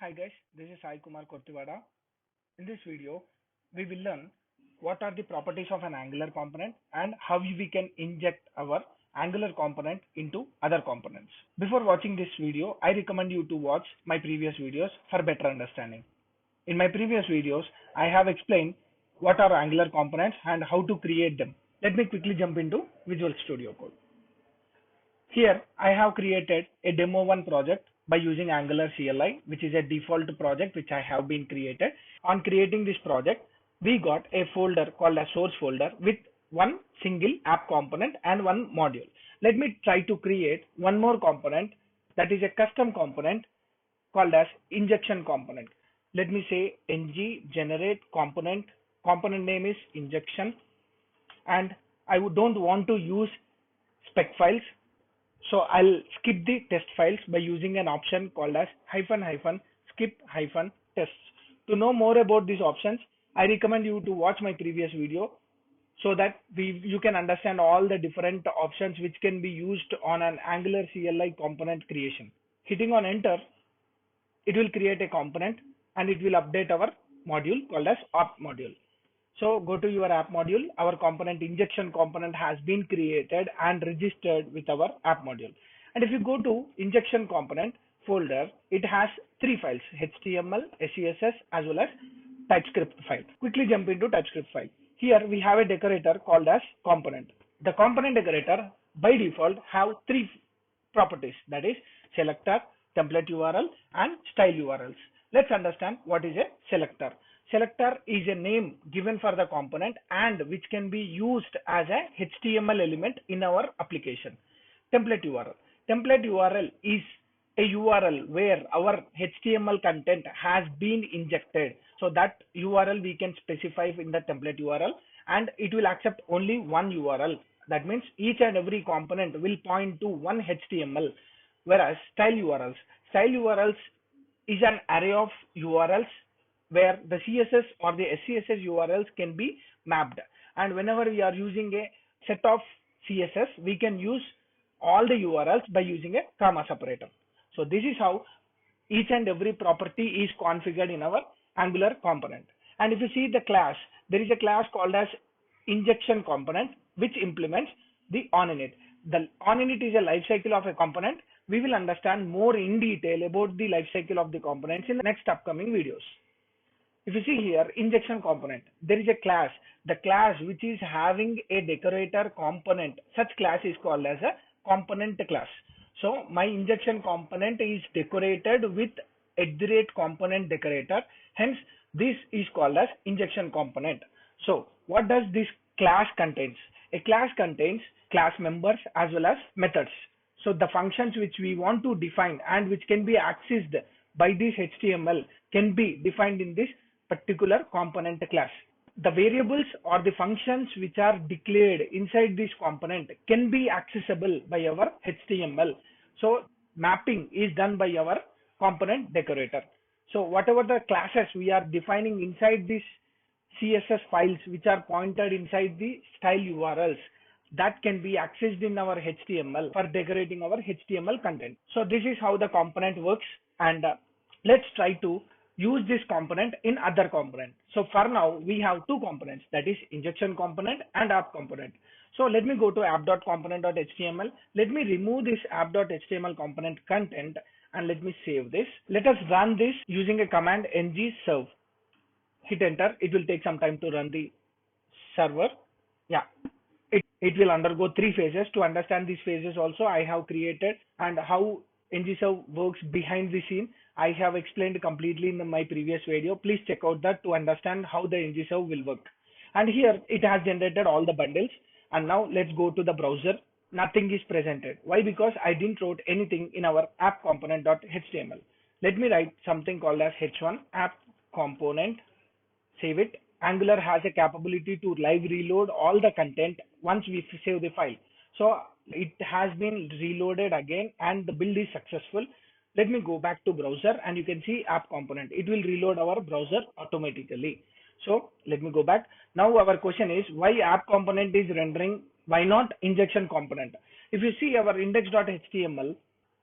Hi guys, this is Sai Kumar Kortivada. In this video, we will learn what are the properties of an Angular component and how we can inject our Angular component into other components. Before watching this video, I recommend you to watch my previous videos for better understanding. In my previous videos, I have explained what are Angular components and how to create them. Let me quickly jump into Visual Studio Code. Here I have created a demo one project by using Angular CLI, which is a default project which I have been created. On creating this project, we got a folder called a source folder with one single app component and one module. Let me try to create one more component that is a custom component called as injection component. Let me say ng generate component. Component name is injection, and I don't want to use spec files. So I'll skip the test files by using an option called as --skip--tests. To know more about these options, I recommend you to watch my previous video so that you can understand all the different options which can be used on an Angular CLI component creation. Hitting on enter, it will create a component and it will update our module called as app module. So go to your app module. Our component injection component has been created and registered with our app module. And if you go to injection component folder, it has three files: HTML, CSS, as well as TypeScript file. Quickly jump into TypeScript file. Here we have a decorator called as component. The component decorator by default have three properties, that is selector, template URL, and style URLs. Let's understand what is a selector. Selector is a name given for the component and which can be used as a HTML element in our application. Template URL. Template URL is a URL where our HTML content has been injected. So that URL we can specify in the template URL and it will accept only one URL. That means each and every component will point to one HTML. Whereas style URLs is an array of URLs where the CSS or the SCSS URLs can be mapped. And whenever we are using a set of CSS, we can use all the URLs by using a comma separator. So this is how each and every property is configured in our Angular component. And if you see the class, there is a class called as injection component, which implements the onInit. The onInit is a lifecycle of a component. We will understand more in detail about the lifecycle of the components in the next upcoming videos. If you see here, injection component, there is a class. The class which is having a decorator component, such class is called as a component class. So my injection component is decorated with @component decorator. Hence, this is called as injection component. So what does this class contains? A class contains class members as well as methods. So the functions which we want to define and which can be accessed by this HTML can be defined in this particular component class. The variables or the functions which are declared inside this component can be accessible by our HTML. So mapping is done by our component decorator. So whatever the classes we are defining inside this CSS files which are pointed inside the style URLs, that can be accessed in our HTML for decorating our HTML content. So this is how the component works, and let's try to use this component in other component. So for now we have two components, that is injection component and app component. So let me go to app.component.html. Let me remove this app.html component content and let me save this. Let us run this using a command ng serve. Hit enter. It will take some time to run the server. Yeah, it will undergo three phases. To understand these phases also I have created, and how ngserve works behind the scene I have explained completely in my previous video. Please check out that to understand how the ngserve will work. And here it has generated all the bundles. And now let's go to the browser. Nothing is presented. Why? Because I didn't wrote anything in our app component.html. Let me write something called as h1 app component. Save it. Angular has a capability to live reload all the content once we save the file. So it has been reloaded again and the build is successful. Let me go back to browser and you can see app component. It will reload our browser automatically. So let me go back. Now our question is, why app component is rendering? Why not injection component? If you see our index.html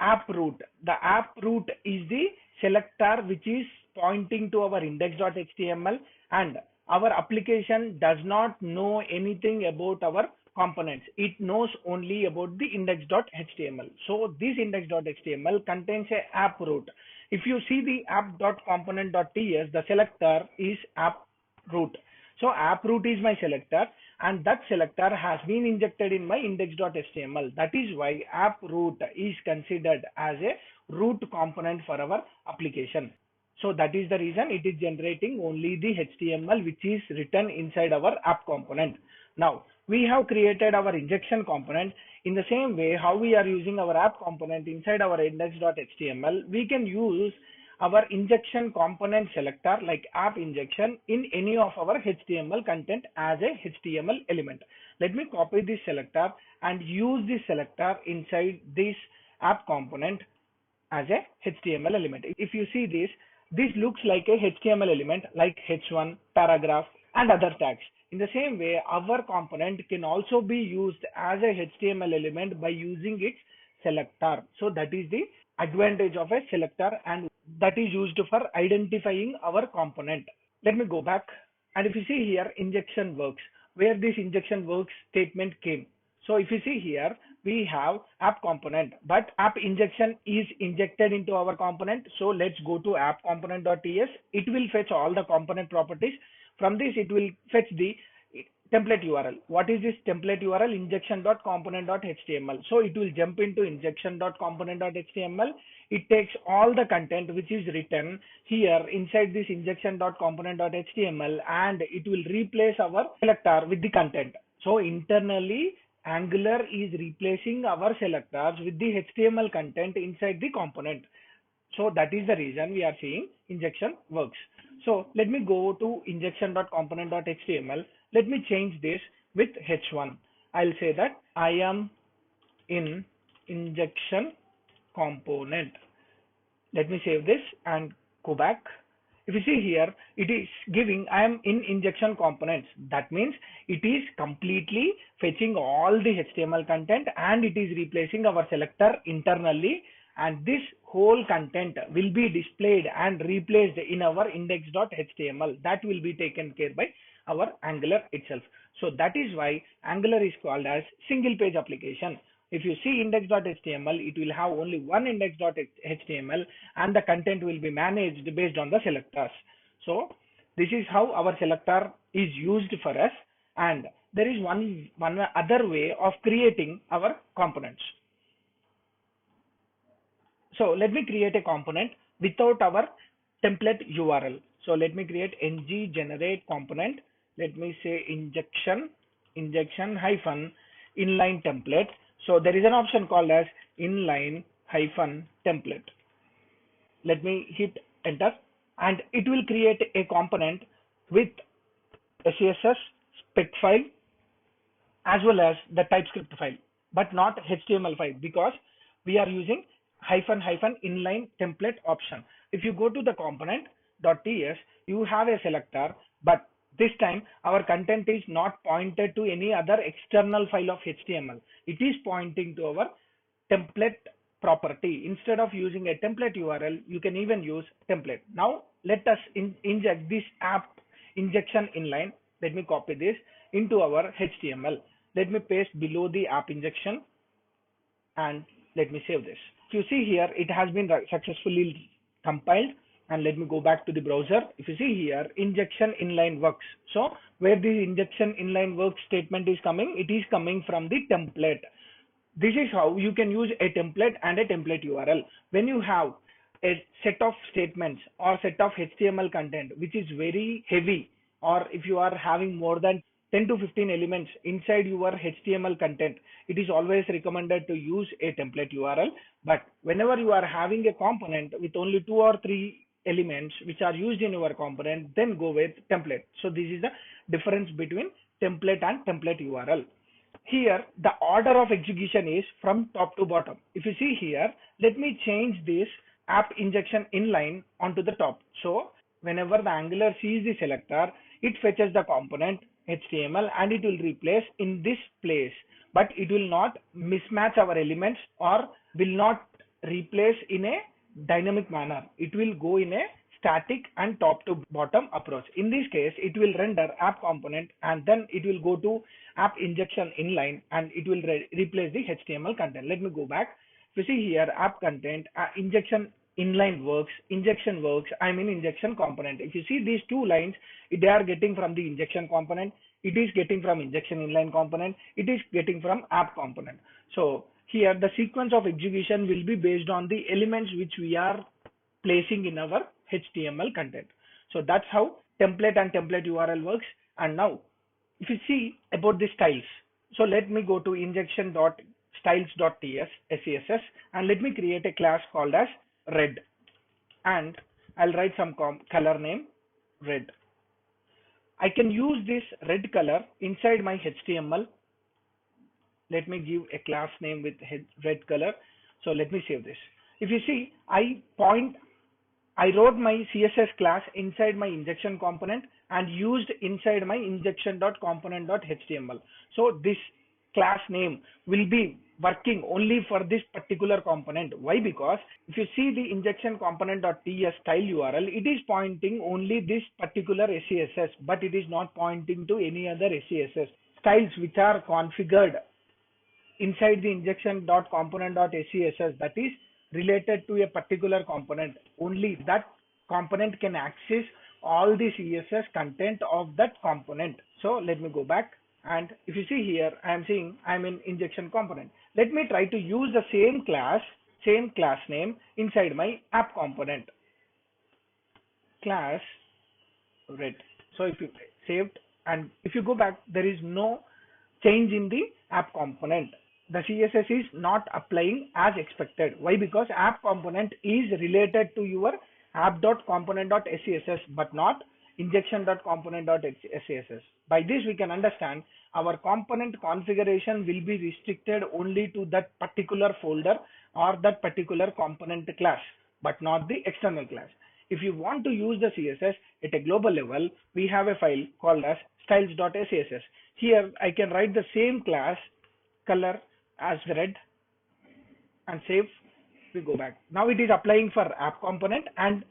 app root, the app root is the selector which is pointing to our index.html, and our application does not know anything about our components. It knows only about the index.html. So this index.html contains a app root. If you see the app.component.ts, the selector is app root. So app root is my selector, and that selector has been injected in my index.html. That is why app root is considered as a root component for our application. So that is the reason it is generating only the HTML which is written inside our app component. Now we have created our injection component. In the same way how we are using our app component inside our index.html, we can use our injection component selector like app injection in any of our HTML content as a HTML element. Let me copy this selector and use this selector inside this app component as a HTML element. If you see this looks like a HTML element like h1, paragraph, and other tags. In the same way, our component can also be used as a HTML element by using its selector. So that is the advantage of a selector, and that is used for identifying our component. Let me go back, and if you see here, injection works, where this injection works statement came. So if you see here, we have app component, but app injection is injected into our component. So let's go to app component.ts. It will fetch all the component properties. From this, it will fetch the template URL. What is this template URL? Injection.component.html. So it will jump into injection.component.html. It takes all the content which is written here inside this injection.component.html, and it will replace our selector with the content. So internally, Angular is replacing our selectors with the HTML content inside the component. So that is the reason we are seeing injection works. So let me go to injection.component.html. Let me change this with h1. I'll say that I am in injection component. Let me save this and go back. If you see here, it is giving I am in injection components. That means it is completely fetching all the HTML content and it is replacing our selector internally, and this whole content will be displayed and replaced in our index.html. That will be taken care by our Angular itself. So that is why Angular is called as single page application. If you see index.html, it will have only one index.html and the content will be managed based on the selectors. So this is how our selector is used for us, and there is one other way of creating our components. So let me create a component without our template URL. So let me create ng generate component. Let me say injection hyphen inline template. So there is an option called as inline hyphen template. Let me hit enter, and it will create a component with a CSS spec file as well as the TypeScript file, but not HTML file, because we are using hyphen inline template option. If you go to the component.ts, you have a selector, but this time our content is not pointed to any other external file of HTML. It is pointing to our template property. Instead of using a template URL, you can even use template. Now let us inject this app injection inline. Let me copy this into our HTML. Let me paste below the app injection and let me save this. If you see here, it has been successfully compiled, and let me go back to the browser. If you see here, injection inline works. So where the injection inline works statement is coming, it is coming from the template. This is how you can use a template and a template URL. When you have a set of statements or set of HTML content which is very heavy, or if you are having more than 10 to 15 elements inside your HTML content, it is always recommended to use a template URL. But whenever you are having a component with only 2 or 3 elements which are used in your component, then go with template. So this is the difference between template and template URL. Here the order of execution is from top to bottom. If you see here, let me change this app injection inline onto the top. So whenever the Angular sees the selector, it fetches the component HTML and it will replace in this place, but it will not mismatch our elements or will not replace in a dynamic manner. It will go in a static and top to bottom approach. In this case, it will render app component and then it will go to app injection inline and it will replace the HTML content. Let me go back. If you see here, app content, injection inline works, injection works, I mean injection component. If you see these two lines, they are getting from the injection component, it is getting from injection inline component, it is getting from app component. So here the sequence of execution will be based on the elements which we are placing in our HTML content. So that's how template and template URL works. And now if you see about the styles, so let me go to injection.styles.ts SCSS and let me create a class called as red, and I'll write some color name red. I can use this red color inside my HTML. Let me give a class name with red color. So let me save this. If you see, I wrote my CSS class inside my injection component and used inside my injection.component.html. So this class name will be working only for this particular component. Why? Because if you see the injection component.ts style URL, it is pointing only this particular SCSS, but it is not pointing to any other SCSS styles which are configured inside the injection.component.scss, that is related to a particular component. Only that component can access all the CSS content of that component. So let me go back, and if you see here, I am seeing I'm in injection component. Let me try to use the same class name inside my app component, class red. So if you saved and if you go back, there is no change in the app component. The CSS is not applying as expected. Why? Because app component is related to your app.component.scss but not injection.component.scss. By this we can understand our component configuration will be restricted only to that particular folder or that particular component class, but not the external class. If you want to use the CSS at a global level, we have a file called as styles.scss. Here I can write the same class color as red and save. We go back. Now it is applying for app component and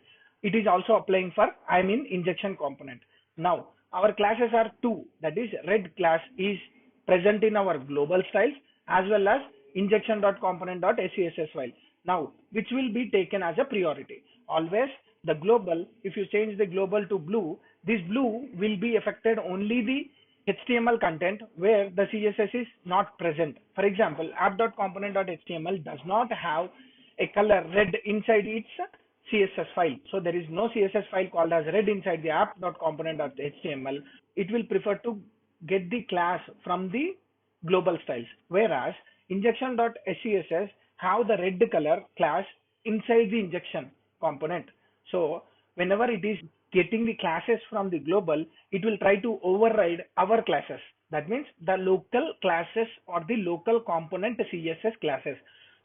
it is also applying for injection component. Now our classes are two, that is red class is present in our global styles as well as injection.component.scss file. Now which will be taken as a priority. Always the global, if you change the global to blue, this blue will be affected only the HTML content where the CSS is not present. For example, app.component.html does not have a color red inside its CSS file. So there is no CSS file called as red inside the app.component.html. It will prefer to get the class from the global styles, whereas injection.scss have the red color class inside the injection component. So whenever it is getting the classes from the global, it will try to override our classes. That means the local classes or the local component CSS classes.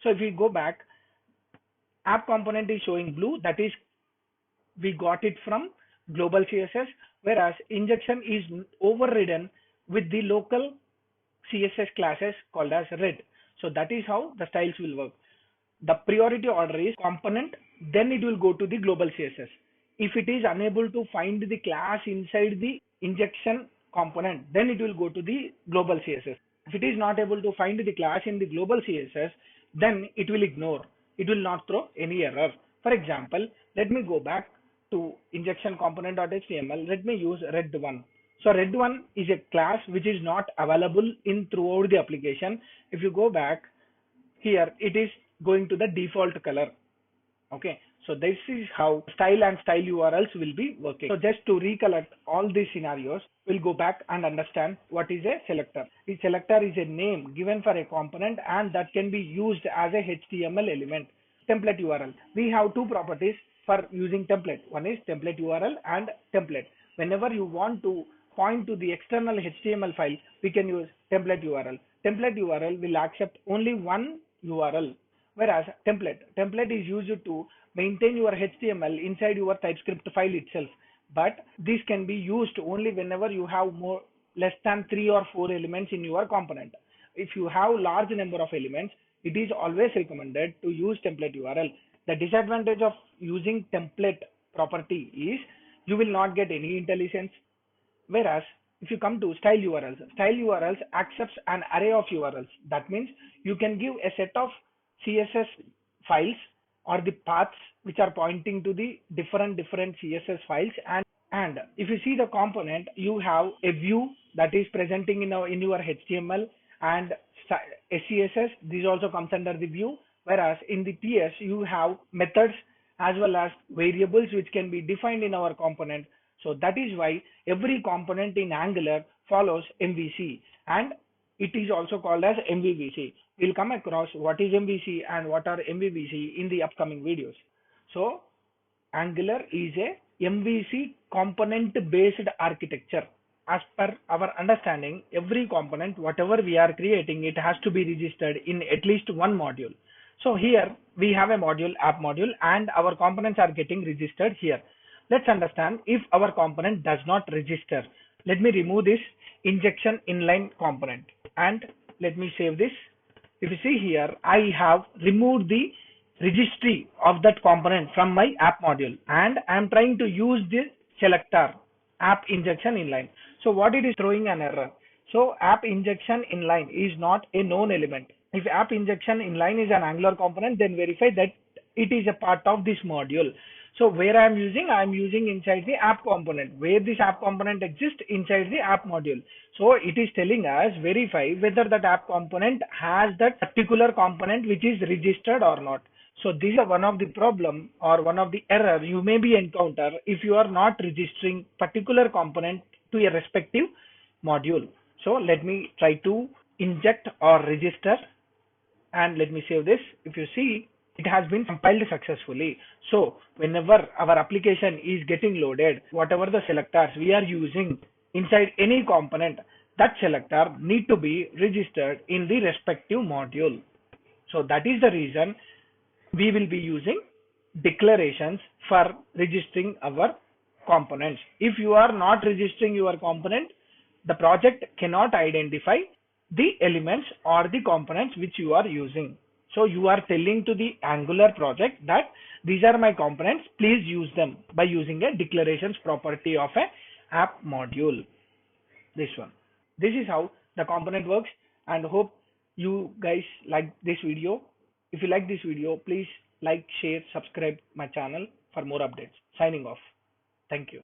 So if we go back, app component is showing blue, that is we got it from global CSS, whereas injection is overridden with the local CSS classes called as red. So that is how the styles will work. The priority order is component, then it will go to the global CSS. If it is unable to find the class inside the injection component, then it will go to the global CSS. If it is not able to find the class in the global CSS, then it will ignore. It will not throw any error. For example, let me go back to injection component.html. Let me use red1. So red1 is a class which is not available in throughout the application. If you go back here, it is going to the default color. Okay, so this is how style and style URLs will be working. So just to recollect all these scenarios, we'll go back and understand what is a selector. A selector is a name given for a component and that can be used as a HTML element. Template URL. We have two properties for using template. One is template URL and template. Whenever you want to point to the external HTML file, we can use template URL. Template URL will accept only one URL. Whereas template is used to maintain your HTML inside your TypeScript file itself. But this can be used only whenever you have less than 3 or 4 elements in your component. If you have large number of elements, it is always recommended to use template URL. The disadvantage of using template property is you will not get any intelligence. Whereas if you come to style URLs accepts an array of URLs. That means you can give a set of CSS files or the paths which are pointing to the different CSS files, and if you see the component, you have a view that is presenting in your HTML and CSS. This also comes under the view. Whereas in the PS, you have methods as well as variables which can be defined in our component. So that is why every component in Angular follows MVC, and it is also called as MVVC. We'll come across what is MVC and what are MVVC in the upcoming videos. So Angular is a MVC component based architecture. As per our understanding, every component, whatever we are creating, it has to be registered in at least one module. So here we have a module, app module, and our components are getting registered here. Let's understand if our component does not register. Let me remove this injection inline component and let me save this. If you see here, I have removed the registry of that component from my app module, and I am trying to use the selector app injection inline. So what it is throwing an error. So app injection inline is not a known element. If app injection inline is an Angular component, then verify that it is a part of this module. So where I am using inside the app component, where this app component exists inside the app module. So it is telling us verify whether that app component has that particular component which is registered or not. So this is one of the problem or one of the error you may be encounter if you are not registering particular component to a respective module. So let me try to inject or register and let me save this. If you see, it has been compiled successfully. So whenever our application is getting loaded, whatever the selectors we are using inside any component, that selector need to be registered in the respective module. So that is the reason we will be using declarations for registering our components. If you are not registering your component, the project cannot identify the elements or the components which you are using. So you are telling to the Angular project that these are my components, please use them by using a declarations property of a app module. This one. This is how the component works, and hope you guys like this video. If you like this video, please like, share, subscribe my channel for more updates. Signing off. Thank you.